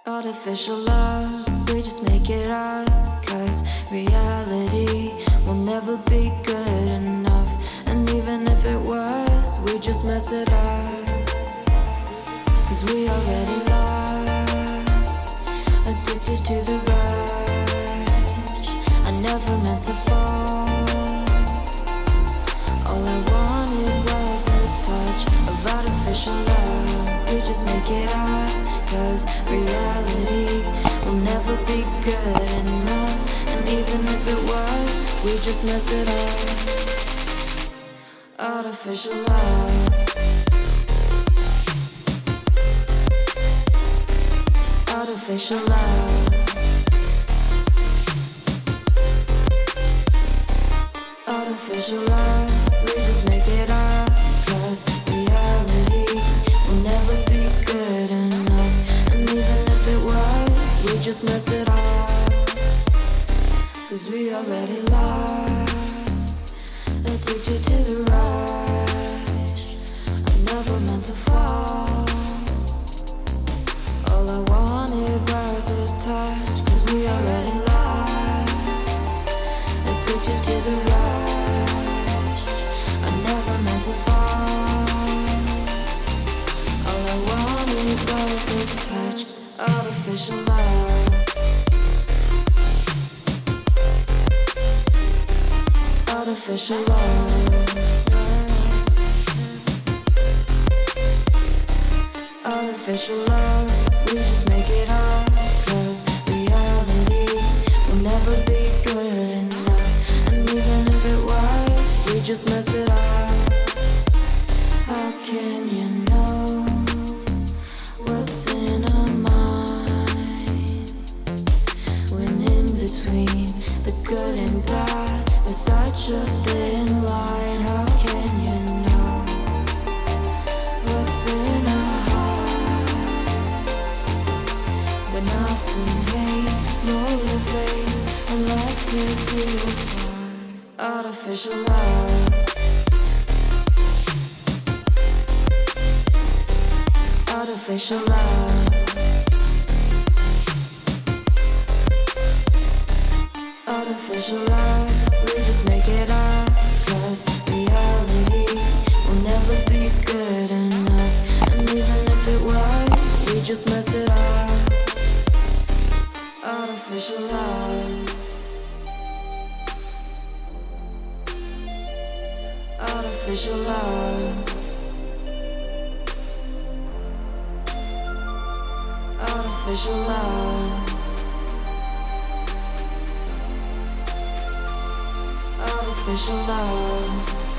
Artificial love, we just make it up. Cause reality will never be good enough. And even if it was, we just mess it up. Cause we already lost, addicted to the rush. I never meant to fall. All I wanted was a touch of artificial love. We just make it up. Cause reality will never be good enough. And even if it was, we just mess it up. Artificial love. Artificial love. Artificial love. We just make it up. Cause reality will never be good enough. And even if it was, we just mess it up. Cause we already lost, addicted to the rush. I never meant to fall. All I wanted was a touch. Cause we already lost, addicted to the rush. I never meant to fall. All I wanted was a touch. Artificial love. Artificial love. Artificial love. We just make it up. Cause reality will never be good enough. And even if it was, we just mess it up. How can you know what's in our mind? When in between the good and bad, there's such a thin line. How can you know what's in our heart? When often hate motivates and love tears you apart. Artificial love. Artificial love. Artificial love. We just make it up. Cause reality will never be good enough. And even if it was, we just mess it up. Artificial love. Artificial love. Artificial love. Artificial love.